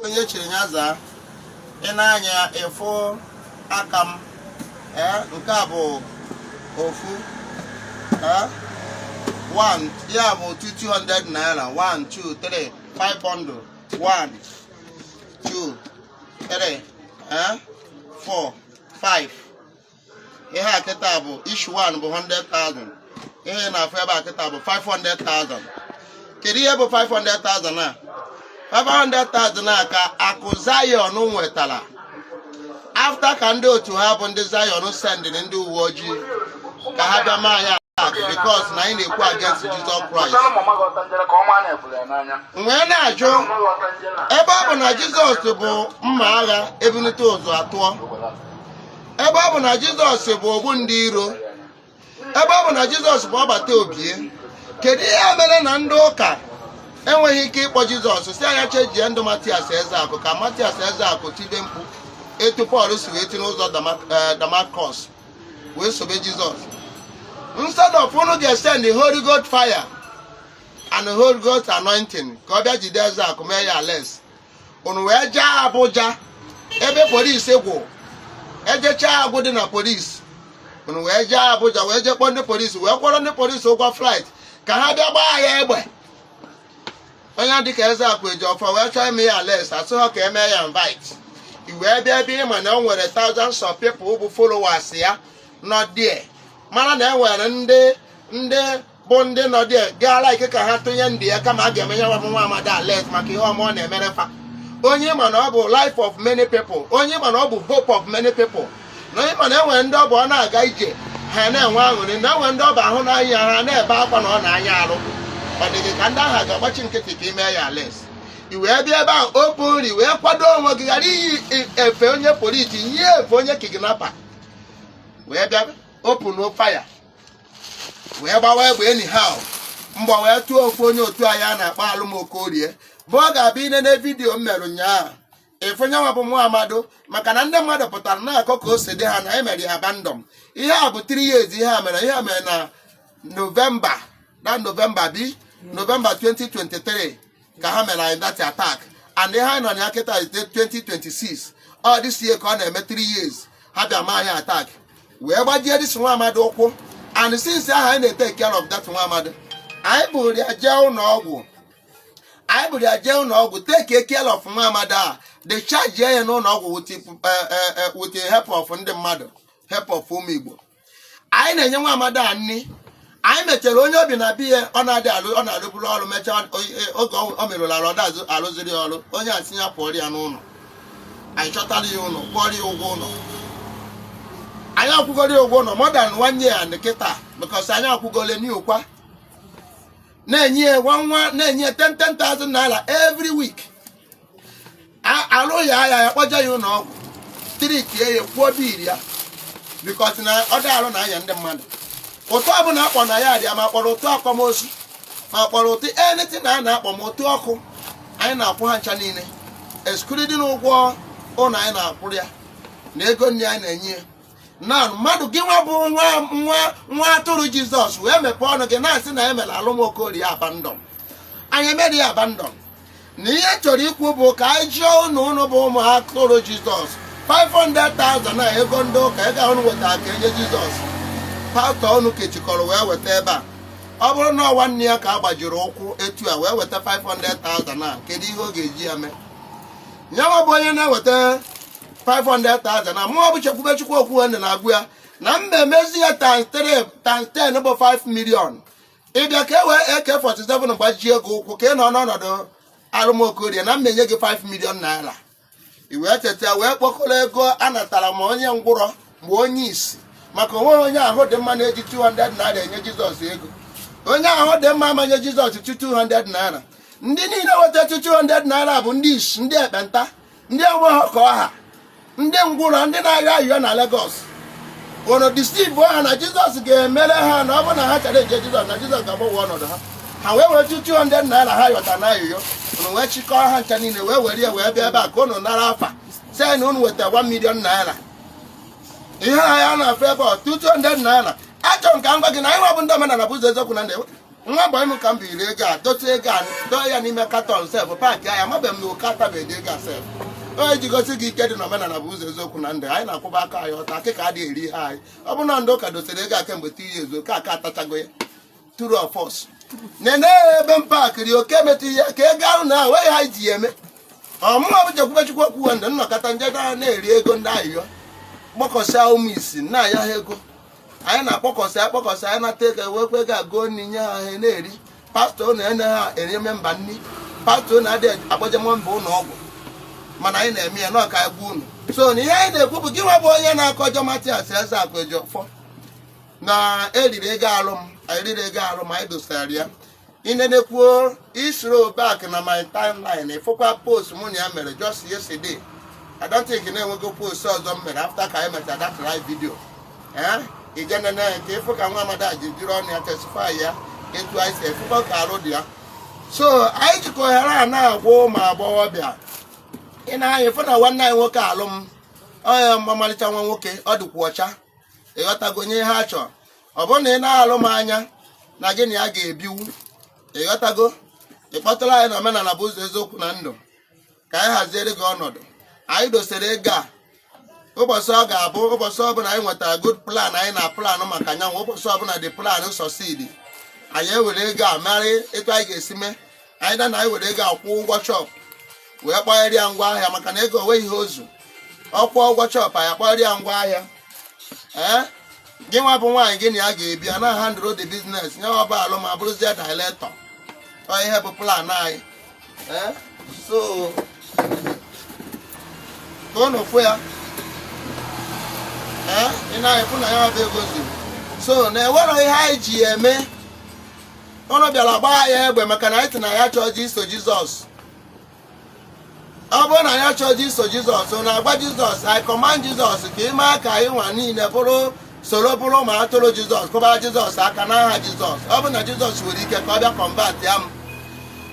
onye chiri nyaza ịnanya efo akam nke a bụ ofu 1 ya bụ 200 naira 1 2 3 5 bundle 1 2 3 4 5 ihe a kịta bụ each one bụ 100,000 ihe na-afụ ebe a kịta bụ 500,000 kedu ihe bụ 500,000 a 500,000 a ka akụ Zion nwetara after ka ndị otu ha bụ ndị Zion sendịrị ndị uwe ojii ka ha bịa maa ya because na anyị na-ekwu against Jesus Christ. Wee na-ajụ ebe ọ bụ na Jizọs bụ mma agha ebunite ụzọ atụọ, ebe ọ bụ na Jizọs bụ ogbu ndị iro, ebe ọ bụ na Jizọs bụ ọbata obie, kedu ihe mere na ndị ụka enweghị ike ịkpọ Jizọs si anya chejie ndụ Mathias Ezeaku ka Mathias Ezeaku tibe mkpu etu Paul si wee tinye ụzọ Damascus wee sobe Jizọs? Instead of unu ga-send the Holy Ghost fire and the Holy Ghost anointing ka ọ bịa jide Ezeaku mee ya les, unu wee jee Abuja ebe polisi gwụ ejechaa agwụ dị na polisi, unu wee jee Abuja wee jee kpọọ ndị polisi wee kwọrọ ndị polisi ụgwọ flight ka ha bịa gbaa ya egbe. Onye dịka Ezeaku eji ọfọ wee chọọ ime ya les, asị ha ka eme ya invite, i wee bịa ebe ịma na o nwere thousands of people bụ followers ya nọ there, mana na enwere ndị bụ ndị nọ there gaala ike ka ha tụnye ndị ya kama a ga-emenye nwa amadi alet maka ihe ọma ọ na-emere fa. Onye ma na ọ bụ life of many people, onye ma na ọ bụ hope of many people, na onye ma na enwere ndị ọ bụ ọ na-aga ije ha na-enwe aṅụrị, na enwere ndị ọ bụ ahụ n'anya ha na-ebe akwa na ọ na-anya arụ. Ọ dịghị ka ndị agha ga-agbachi nkịtị ka ime ya les, i wee bịa ebe ahụ opu nri wee kwado onwe gị ghara iyi efe onye polisi nye efe onye kidnapper, wee bịa open fire wee gbawa egbe anyhow mgbe wee tụọ ofu onye otu anyị a na-akpọ Alụmokorie bụ ọ ga-abịa inene vidiyo m mere ụnyaahụ efonye nwa bụ nwa amado maka na ndị mmadụ pụtara na-akọ ka o si dị ha na emere ya abandon. Ihe a bụ 3 years ihe a mere na November 2023 ka ha mere anyị that attack, and ihe anyị nọ na ya kịta 2026 ọ this year ka ọ na-eme 3 years ha bịa maa anyị attack wee gbajie dis nwa amado ụkwụ, and since aha anyị na-take care of that nwa amado, anyị bụrụ ya jee ụlọ ọgwụ take care of nwa amado a, the charge ya n'ụlọ ọgwụ with the help of ndị mmadụ, help of ụmụ Igbo. Anyị na-enye nwa amado a nri, anyị mechara onye obi na biya ọ na-arụburu ọrụ, mechaa oge o merụrụ arụ ọdazụ arụziri ọrụ, onye a tinye pụọrọ ya n'ụlọ, anyị chọtara ya ụlọ kwụọrọ ya ụgwọ ụlọ. Anyị akwụgoro ya ụgwọ ụlọ more than 1 year and kịta because anyị akwụgole n'ụkwa na-enye 10,000 naira every week. Alụ ya kpọja ya ụlọ ọgwụ trikie ya kwuo biil ya because na ọ dị alụ na anya ndị mmadụ. Ụtụ ọbụla akpọ na ya dị ma kpọrọ ụtụ akwamozu ma kpọrọ ụtụ anything na a na-akpọ ma ụtụ ọkụ, anyị na-akwụ ha ncha niile excluding n'ụgwọ ụlọ anyị na-akwụrụ ya na ego nri anyị na-enye ya. Na mmadụ gị nwa bụ nwa atụrụ Jizọs wee mepee ọnụ gị na-asị na emere Alụmokorie abandon. Anyị emere ya abandon na ihe chọrọ ikwu bụ ka anyị jụọ ụnụ bụ ụmụ atụrụ Jizọs 500,000 na ego ndị ụka ego ahụ wetara ka enye Jizọs. Pastọ ọnụ kechikọrọ wee weta ebe a, ọ bụrụ na nwanne ya ka a gbajiri ụkwụ etu a wee weta 500,000 a, kedu ihe ọ ga-eji ya mee? Nyanwa bụ onye na-eweta 500,000 na mụọ bụ Chukwu okwu ndị na-agụ ya na mba emezi ya times 10 bụ 5 million. Ịbịa ka e wee AK-47 gbajie ego ụkwụ ka ị nọ n'ọnọdụ Alụmokorie na mma enye gị 5 million naira, i wee teta wee kpọkọrọ ego a natara ma onye ngwụrọ ma onye isi, maka onwe onye ahụ dị mma na-eji 200 naira enye Jizọs ego. Onye ahụ dị mma amanye Jizọs 200 naira. Ndị niile weta 200 naira bụ ndị isi, ndị ekpenta, ndị enweghị ka ọha, ndị ngwụrọ, ndị na-arịọ ayụọ na Lagos. Unu deceive ha na Jizọs ga-emere ha na ọ bụ na ha chara eje Jizọs na Jizọs ga-agbanwe ọnọdụ ha. Ha wee were 200 naira ha yọta na ayụyọ, unu wee chịkọọ ha ncha niile wee were ya wee bịa ebe a ka unu nara afa sị na unu weta 1 million naira. Ihe a ya na-afụ ebe 200 naira. Achọrọ m ka m gwa gị na anyị nwa bụ ndị omenala bụ ụzọ eziokwu na ndị nwa boy m ka m biri ego a dote ego a do ya n'ime katọn sef paakị ya mabe m na ụka tabeghị ego a sef onye ji gosi gị ike dị n'omenala bụ ụzọ eziokwu na ndụ anyị na-akwụba aka anyị ọta akịka adịghị eri ihe anyị ọ bụ na ndị ụka dosere ego a kemgbe 2 years oke aka atachago ya true of us nene ebe m paakịrị oke metụ ihe ka ego ahụ na enweghị ha ji ya eme ọmụma bụ chekwubechukwu okwu ndụ nnọkọta nje na-eri ego ndị ahịhịa kpọkọsịa ụmụ isi na ya ha ego anyị na-akpọkọsị anyị nata ego ewekwa ego agụọ n'ihe ha na-eri pastọ na-ene ha enyeme mba nri pastọ na-adịghị akpọje mba ụlọ ọgwụ mana anyị na-eme ya n'ọka egwu unu so na ihe anyị na-ekwu bụ gị nwa bụ onye na-akọjọ Mathias Ezeaku Ejiofor na eriri ego alụm anyị dosara ya inenekwuo isoro back na my timeline ịfụkwa post mụ na ya mere just yesterday I don't think na-enwego post ọzọ m mere after ka anyị mechara that live video ijenene nke ịfụ ka nwa amada ji jiri ọnụ ya testify ya etu anyị si efụkwa ka arụ dị ya so anyị jikọ ohere a na-agwa ụmụ agbọghọbịa ị na-anya ịfụ na nwanne anyị nwoke alụm onye ọmalịcha nwa nwoke ọ dịkwa ọcha ịghọtago nye ha chọrọ ọ bụrụ na ị na-alụ m anya na gị na ya ga-ebiwu ịghọtago ịkpọtara anyị na omenala bụ ụzọ eziokwu na ndụ ka anyị haziere gị ọnọdụ anyị dosere ego a ụbọchị ọ ga-abụ ụbọchị ọbụla anyị nwetara good plan anyị na plan maka anyanwụ ụbọchị ọbụla dị plan sọsidi anyị ewere ego a mara etu anyị ga-esi mee anyị da na anyị were ego akwụ ụgwọ chọp wee kpọgharị ya ngwa ahịa maka na ego onweghị ihe ozu ọkwụ ụgwọ chọp anyị akpọgharị ya ngwa ahịa gị nwa bụ nwaanyị gị na ya ga-ebi a na handle the business nye ọba alụ ma bụrụzie director ọ ihe bụ plan anyị so ka ụnụ fụ ya ị na-ekwu na ya bụ ego zuru so na enwero ihe anyị ji eme ụnụ bịara gbaa ya egbe maka na anyị sị na ya chọọ iso Jizọs ọ bụrụ na ya chọọ iso Jizọs na-agba Jizọs anyị command Jizọs ka ị maa ka anyị nwa niile bụrụ soro bụrụ ma atụrụ Jizọs kụbara Jizọs aka n'aha Jizọs ọ bụ na Jizọs nwere ike ka ọ bịa convert ya m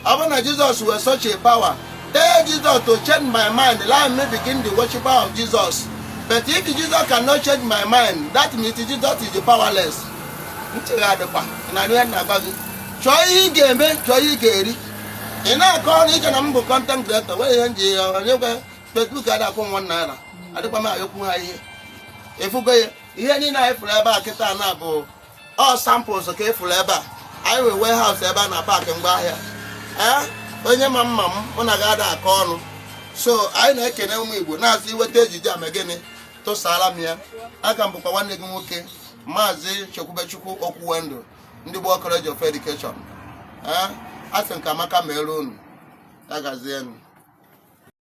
ọ bụ na Jizọs were such a power tell Jesus to change my mind let me begin the worshiper of Jesus but if Jesus cannot change my mind that means Jesus is powerless nchegharịkwa na ihe na-agba gị chọọ ihe ị ga-eme chọọ ihe ị ga-eri ị na-akọ ọrụ ije na m bụ content creator wee ihe nji onyekwe Facebook adịkwụ $1 adịkwa m ayọkwu ha ihe efugo ya ihe niile anyị fụrụ ebe a kịta na bụ all samples ka efụrụ ebe a anyị wee warehouse ebe a na paakị ngwaahịa onye ma mma m mụ na ga-ada akọ ọnụ so anyị na-ekene ụmụ Igbo na-asị iweta ejije amegịnị tụsara m ya aka m bụkwa nwanne gị nwoke Maazị Chekwubechukwu Okwuwendụ ndị Gboo College of Education a sị nke Amaka mere unu ya gazienụ